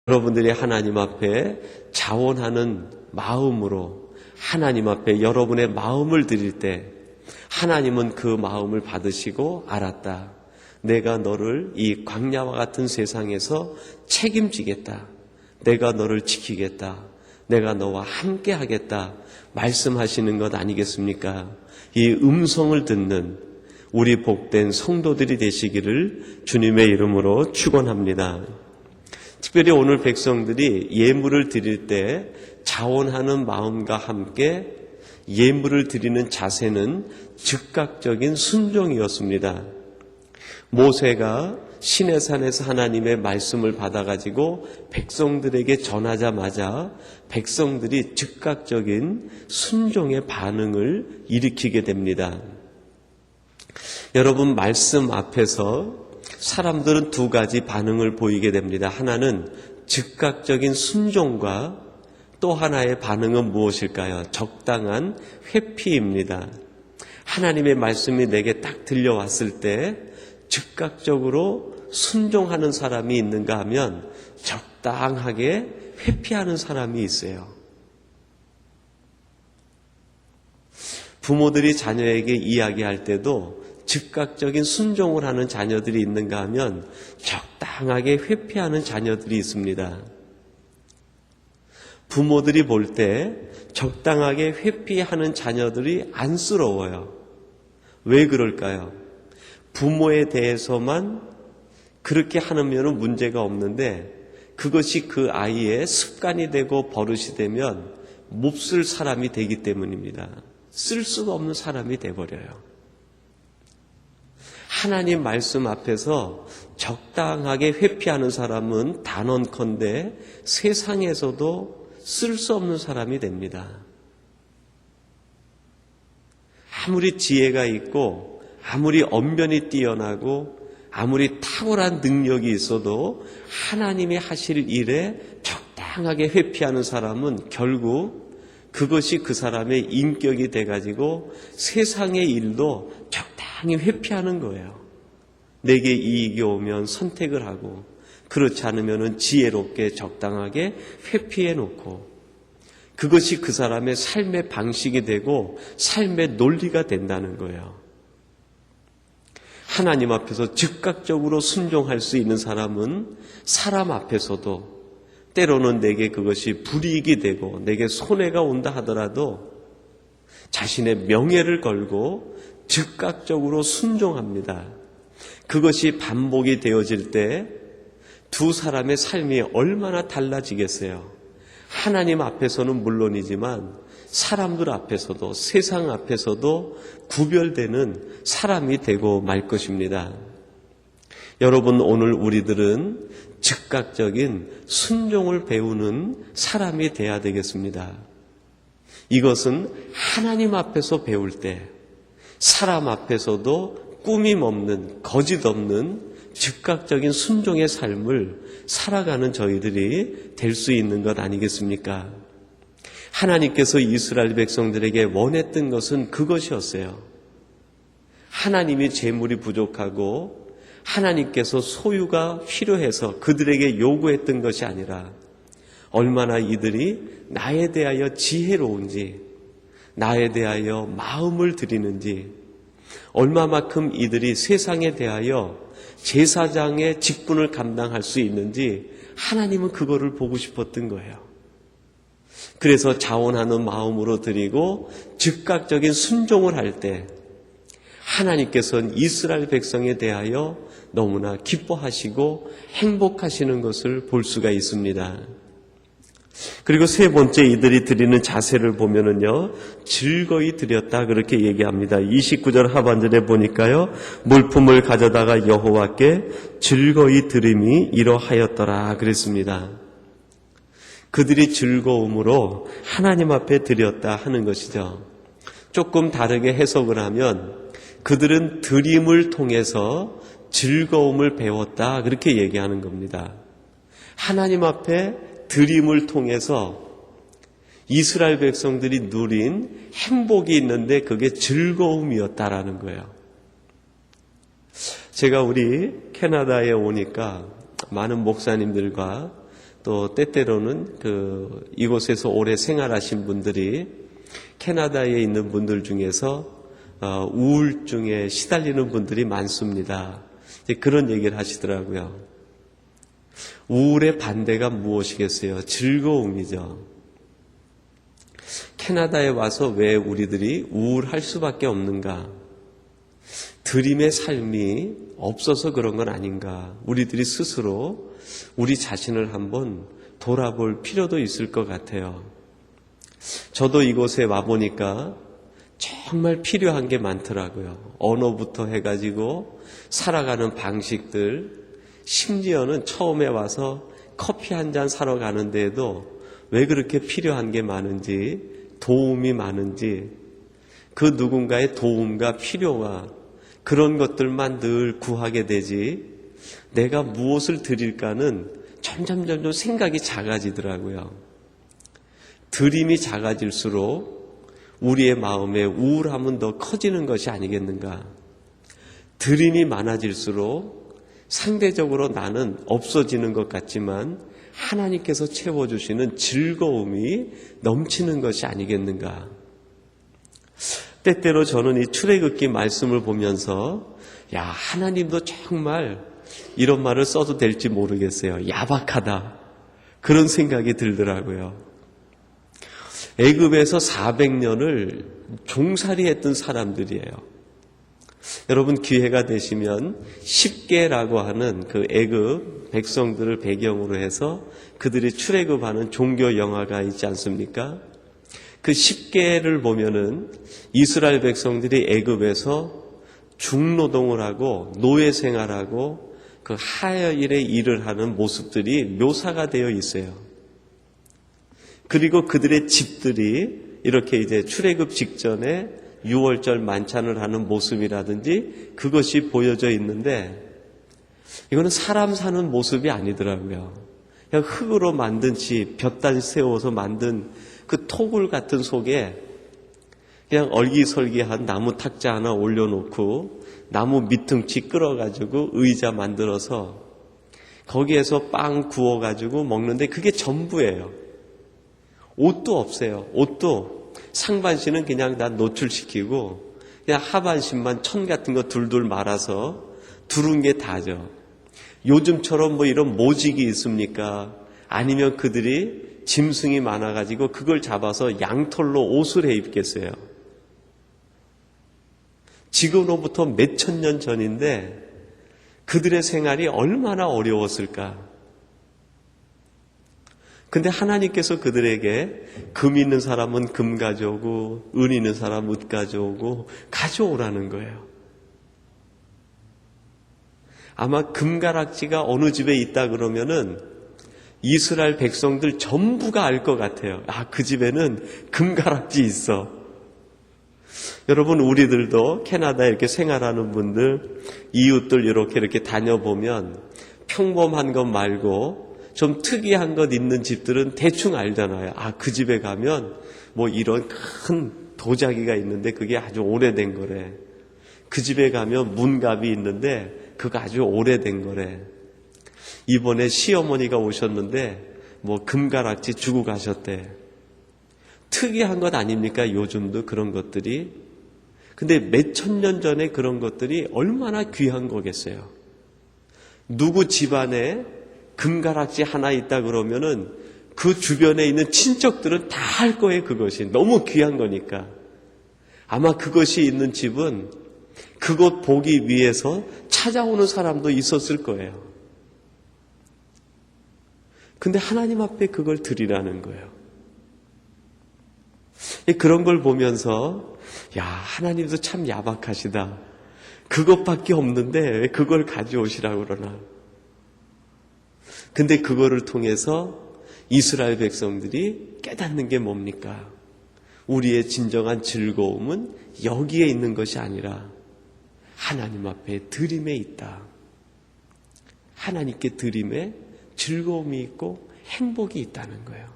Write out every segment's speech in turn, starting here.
여러분들이 하나님 앞에 자원하는 마음으로 하나님 앞에 여러분의 마음을 드릴 때 하나님은 그 마음을 받으시고 알았다. 내가 너를 이 광야와 같은 세상에서 책임지겠다. 내가 너를 지키겠다. 내가 너와 함께 하겠다. 말씀하시는 것 아니겠습니까? 이 음성을 듣는 우리 복된 성도들이 되시기를 주님의 이름으로 축원합니다. 특별히 오늘 백성들이 예물을 드릴 때 자원하는 마음과 함께 예물을 드리는 자세는 즉각적인 순종이었습니다. 모세가 시내산에서 하나님의 말씀을 받아가지고 백성들에게 전하자마자 백성들이 즉각적인 순종의 반응을 일으키게 됩니다. 여러분, 말씀 앞에서 사람들은 두 가지 반응을 보이게 됩니다. 하나는 즉각적인 순종과 또 하나의 반응은 무엇일까요? 적당한 회피입니다. 하나님의 말씀이 내게 딱 들려왔을 때 즉각적으로 순종하는 사람이 있는가 하면 적당하게 회피하는 사람이 있어요. 부모들이 자녀에게 이야기할 때도 즉각적인 순종을 하는 자녀들이 있는가 하면 적당하게 회피하는 자녀들이 있습니다. 부모들이 볼 때 적당하게 회피하는 자녀들이 안쓰러워요. 왜 그럴까요? 부모에 대해서만 그렇게 하면 문제가 없는데 그것이 그 아이의 습관이 되고 버릇이 되면 몹쓸 사람이 되기 때문입니다. 쓸 수가 없는 사람이 돼버려요. 하나님 말씀 앞에서 적당하게 회피하는 사람은 단언컨대 세상에서도 쓸 수 없는 사람이 됩니다. 아무리 지혜가 있고 아무리 언변이 뛰어나고 아무리 탁월한 능력이 있어도 하나님이 하실 일에 적당하게 회피하는 사람은 결국 그것이 그 사람의 인격이 돼가지고 세상의 일도 적당히 회피하는 거예요. 내게 이익이 오면 선택을 하고 그렇지 않으면 지혜롭게 적당하게 회피해 놓고 그것이 그 사람의 삶의 방식이 되고 삶의 논리가 된다는 거예요. 하나님 앞에서 즉각적으로 순종할 수 있는 사람은 사람 앞에서도 때로는 내게 그것이 불이익이 되고 내게 손해가 온다 하더라도 자신의 명예를 걸고 즉각적으로 순종합니다. 그것이 반복이 되어질 때 두 사람의 삶이 얼마나 달라지겠어요. 하나님 앞에서는 물론이지만 사람들 앞에서도 세상 앞에서도 구별되는 사람이 되고 말 것입니다. 여러분, 오늘 우리들은 즉각적인 순종을 배우는 사람이 돼야 되겠습니다. 이것은 하나님 앞에서 배울 때 사람 앞에서도 꾸밈 없는 거짓 없는 즉각적인 순종의 삶을 살아가는 저희들이 될 수 있는 것 아니겠습니까? 하나님께서 이스라엘 백성들에게 원했던 것은 그것이었어요. 하나님이 재물이 부족하고 하나님께서 소유가 필요해서 그들에게 요구했던 것이 아니라 얼마나 이들이 나에 대하여 지혜로운지 나에 대하여 마음을 드리는지 얼마만큼 이들이 세상에 대하여 제사장의 직분을 감당할 수 있는지 하나님은 그거를 보고 싶었던 거예요. 그래서 자원하는 마음으로 드리고 즉각적인 순종을 할 때 하나님께서는 이스라엘 백성에 대하여 너무나 기뻐하시고 행복하시는 것을 볼 수가 있습니다. 그리고 세 번째 이들이 드리는 자세를 보면은요, 즐거이 드렸다 그렇게 얘기합니다. 29절 하반절에 보니까요, 물품을 가져다가 여호와께 즐거이 드림이 이러하였더라 그랬습니다. 그들이 즐거움으로 하나님 앞에 드렸다 하는 것이죠. 조금 다르게 해석을 하면 그들은 드림을 통해서 즐거움을 배웠다 그렇게 얘기하는 겁니다. 하나님 앞에 드림을 통해서 이스라엘 백성들이 누린 행복이 있는데 그게 즐거움이었다라는 거예요. 제가 우리 캐나다에 오니까 많은 목사님들과 또 때때로는 이곳에서 오래 생활하신 분들이 캐나다에 있는 분들 중에서 우울증에 시달리는 분들이 많습니다. 그런 얘기를 하시더라고요. 우울의 반대가 무엇이겠어요? 즐거움이죠. 캐나다에 와서 왜 우리들이 우울할 수밖에 없는가? 드림의 삶이 없어서 그런 건 아닌가? 우리들이 스스로 우리 자신을 한번 돌아볼 필요도 있을 것 같아요. 저도 이곳에 와보니까 정말 필요한 게 많더라고요. 언어부터 해가지고 살아가는 방식들, 심지어는 처음에 와서 커피 한 잔 사러 가는데도 왜 그렇게 필요한 게 많은지, 도움이 많은지, 그 누군가의 도움과 필요와 그런 것들만 늘 구하게 되지, 내가 무엇을 드릴까는 점점 생각이 작아지더라고요. 드림이 작아질수록 우리의 마음의 우울함은 더 커지는 것이 아니겠는가. 드림이 많아질수록 상대적으로 나는 없어지는 것 같지만 하나님께서 채워주시는 즐거움이 넘치는 것이 아니겠는가. 때때로 저는 이 출애굽기 말씀을 보면서 하나님도 정말 이런 말을 써도 될지 모르겠어요. 야박하다. 그런 생각이 들더라고요. 애굽에서 400년을 종살이했던 사람들이에요. 여러분 기회가 되시면 십계라고 하는 그 애굽 백성들을 배경으로 해서 그들이 출애굽하는 종교 영화가 있지 않습니까? 그 십계를 보면은 이스라엘 백성들이 애굽에서 중노동을 하고 노예 생활하고 그 하여일의 일을 하는 모습들이 묘사가 되어 있어요. 그리고 그들의 집들이 이렇게 이제 출애굽 직전에 6월절 만찬을 하는 모습이라든지 그것이 보여져 있는데 이거는 사람 사는 모습이 아니더라고요. 그냥 흙으로 만든 집, 볕단 세워서 만든 그 토굴 같은 속에 그냥 얼기설기한 나무 탁자 하나 올려놓고 나무 밑둥치 끌어가지고 의자 만들어서 거기에서 빵 구워가지고 먹는데 그게 전부예요. 옷도 없어요. 옷도 상반신은 그냥 다 노출시키고 그냥 하반신만 천 같은 거 둘둘 말아서 두른 게 다죠. 요즘처럼 뭐 이런 모직이 있습니까? 아니면 그들이 짐승이 많아가지고 그걸 잡아서 양털로 옷을 해 입겠어요. 지금으로부터 몇천 년 전인데 그들의 생활이 얼마나 어려웠을까? 근데 하나님께서 그들에게 금 있는 사람은 금 가져오고 은 있는 사람은 은 가져오고 가져오라는 거예요. 아마 금가락지가 어느 집에 있다 그러면은 이스라엘 백성들 전부가 알 것 같아요. 그 집에는 금가락지 있어. 여러분 우리들도 캐나다에 이렇게 생활하는 분들 이웃들 이렇게 다녀보면 평범한 것 말고 좀 특이한 것 있는 집들은 대충 알잖아요. 그 집에 가면 뭐 이런 큰 도자기가 있는데 그게 아주 오래된 거래. 그 집에 가면 문갑이 있는데 그거 아주 오래된 거래. 이번에 시어머니가 오셨는데 뭐 금가락지 주고 가셨대. 특이한 것 아닙니까? 요즘도 그런 것들이. 근데 몇천 년 전에 그런 것들이 얼마나 귀한 거겠어요. 누구 집안에 금가락지 하나 있다 그러면은 그 주변에 있는 친척들은 다 할 거예요. 그것이 너무 귀한 거니까. 아마 그것이 있는 집은 그것 보기 위해서 찾아오는 사람도 있었을 거예요. 근데 하나님 앞에 그걸 드리라는 거예요. 그런 걸 보면서 하나님도 참 야박하시다. 그것밖에 없는데 왜 그걸 가져오시라고 그러나. 근데 그거를 통해서 이스라엘 백성들이 깨닫는 게 뭡니까? 우리의 진정한 즐거움은 여기에 있는 것이 아니라 하나님 앞에 드림에 있다. 하나님께 드림에 즐거움이 있고 행복이 있다는 거예요.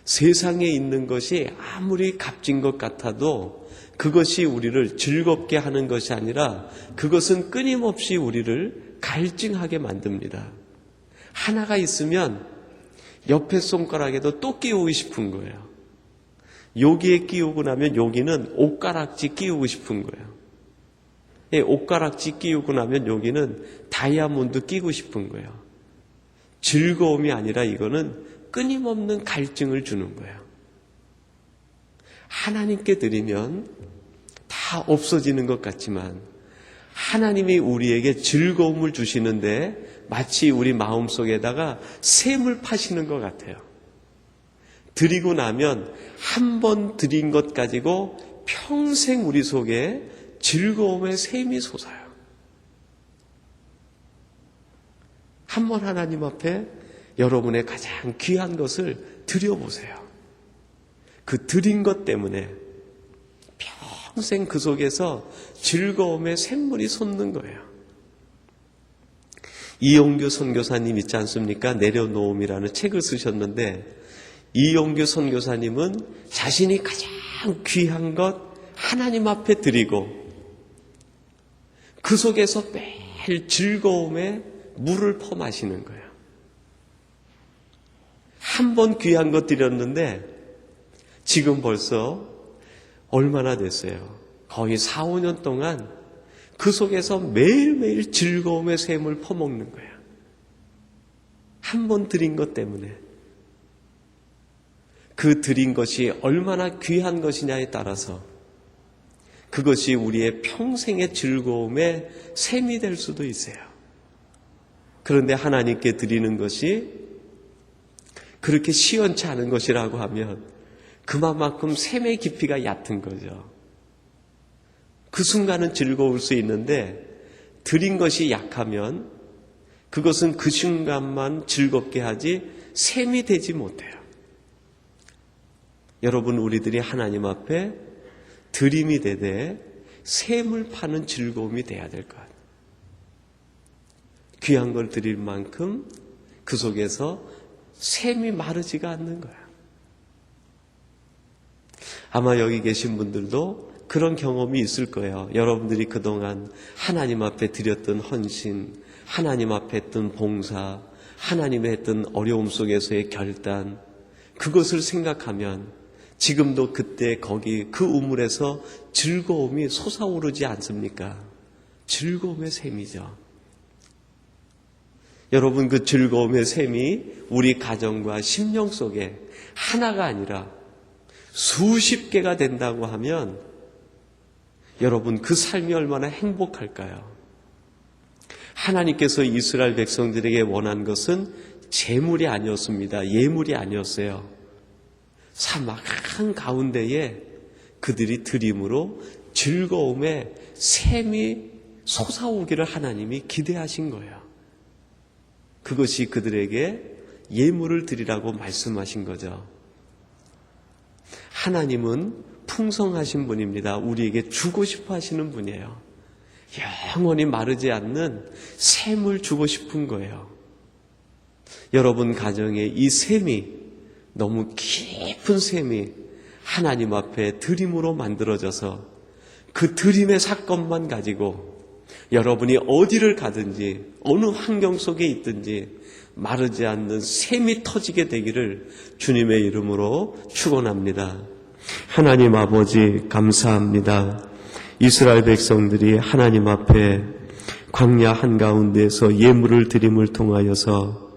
세상에 있는 것이 아무리 값진 것 같아도 그것이 우리를 즐겁게 하는 것이 아니라 그것은 끊임없이 우리를 갈증하게 만듭니다. 하나가 있으면 옆에 손가락에도 또 끼우고 싶은 거예요. 여기에 끼우고 나면 여기는 옷가락지 끼우고 싶은 거예요. 옷가락지 끼우고 나면 여기는 다이아몬드 끼고 싶은 거예요. 즐거움이 아니라 이거는 끊임없는 갈증을 주는 거예요. 하나님께 드리면 다 없어지는 것 같지만 하나님이 우리에게 즐거움을 주시는데 마치 우리 마음속에다가 샘을 파시는 것 같아요. 드리고 나면 한 번 드린 것 가지고 평생 우리 속에 즐거움의 샘이 솟아요. 한 번 하나님 앞에 여러분의 가장 귀한 것을 드려보세요. 그 드린 것 때문에 평생 그 속에서 즐거움의 샘물이 솟는 거예요. 이용규 선교사님 있지 않습니까? 내려놓음이라는 책을 쓰셨는데 이용규 선교사님은 자신이 가장 귀한 것 하나님 앞에 드리고 그 속에서 매일 즐거움에 물을 퍼마시는 거예요. 한 번 귀한 것 드렸는데 지금 벌써 얼마나 됐어요? 거의 4, 5년 동안 그 속에서 매일매일 즐거움의 샘을 퍼먹는 거예요. 한 번 드린 것 때문에. 그 드린 것이 얼마나 귀한 것이냐에 따라서 그것이 우리의 평생의 즐거움의 샘이 될 수도 있어요. 그런데 하나님께 드리는 것이 그렇게 시원치 않은 것이라고 하면 그만큼 샘의 깊이가 얕은 거죠. 그 순간은 즐거울 수 있는데 드린 것이 약하면 그것은 그 순간만 즐겁게 하지 샘이 되지 못해요. 여러분, 우리들이 하나님 앞에 드림이 되되 샘을 파는 즐거움이 돼야 될 것 같아요. 귀한 걸 드릴 만큼 그 속에서 샘이 마르지가 않는 거야. 아마 여기 계신 분들도 그런 경험이 있을 거예요. 여러분들이 그동안 하나님 앞에 드렸던 헌신, 하나님 앞에 했던 봉사, 하나님의 했던 어려움 속에서의 결단, 그것을 생각하면 지금도 그때 거기 그 우물에서 즐거움이 솟아오르지 않습니까? 즐거움의 샘이죠. 여러분, 그 즐거움의 샘이 우리 가정과 심령 속에 하나가 아니라 수십 개가 된다고 하면 여러분, 그 삶이 얼마나 행복할까요? 하나님께서 이스라엘 백성들에게 원한 것은 재물이 아니었습니다. 예물이 아니었어요. 사막 한가운데에 그들이 드림으로 즐거움의 샘이 솟아오기를 하나님이 기대하신 거예요. 그것이 그들에게 예물을 드리라고 말씀하신 거죠. 하나님은 풍성하신 분입니다. 우리에게 주고 싶어 하시는 분이에요. 영원히 마르지 않는 샘을 주고 싶은 거예요. 여러분 가정에 이 샘이, 너무 깊은 샘이 하나님 앞에 드림으로 만들어져서 그 드림의 사건만 가지고 여러분이 어디를 가든지 어느 환경 속에 있든지 마르지 않는 샘이 터지게 되기를 주님의 이름으로 축원합니다. 하나님 아버지, 감사합니다. 이스라엘 백성들이 하나님 앞에 광야 한가운데에서 예물을 드림을 통하여서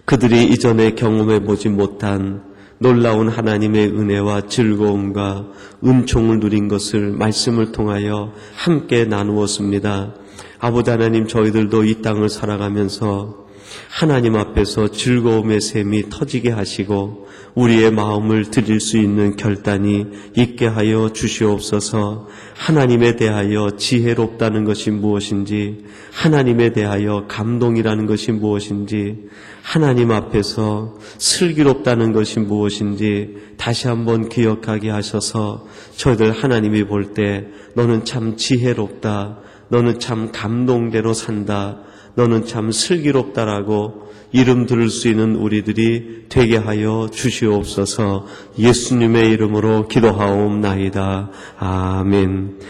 그들이 이전에 경험해 보지 못한 놀라운 하나님의 은혜와 즐거움과 은총을 누린 것을 말씀을 통하여 함께 나누었습니다. 아버지 하나님, 저희들도 이 땅을 살아가면서 하나님 앞에서 즐거움의 샘이 터지게 하시고 우리의 마음을 드릴 수 있는 결단이 있게 하여 주시옵소서. 하나님에 대하여 지혜롭다는 것이 무엇인지, 하나님에 대하여 감동이라는 것이 무엇인지, 하나님 앞에서 슬기롭다는 것이 무엇인지 다시 한번 기억하게 하셔서 저희들 하나님이 볼 때 너는 참 지혜롭다, 너는 참 감동대로 산다, 너는 참 슬기롭다라고 이름 들을 수 있는 우리들이 되게 하여 주시옵소서. 예수님의 이름으로 기도하옵나이다. 아멘.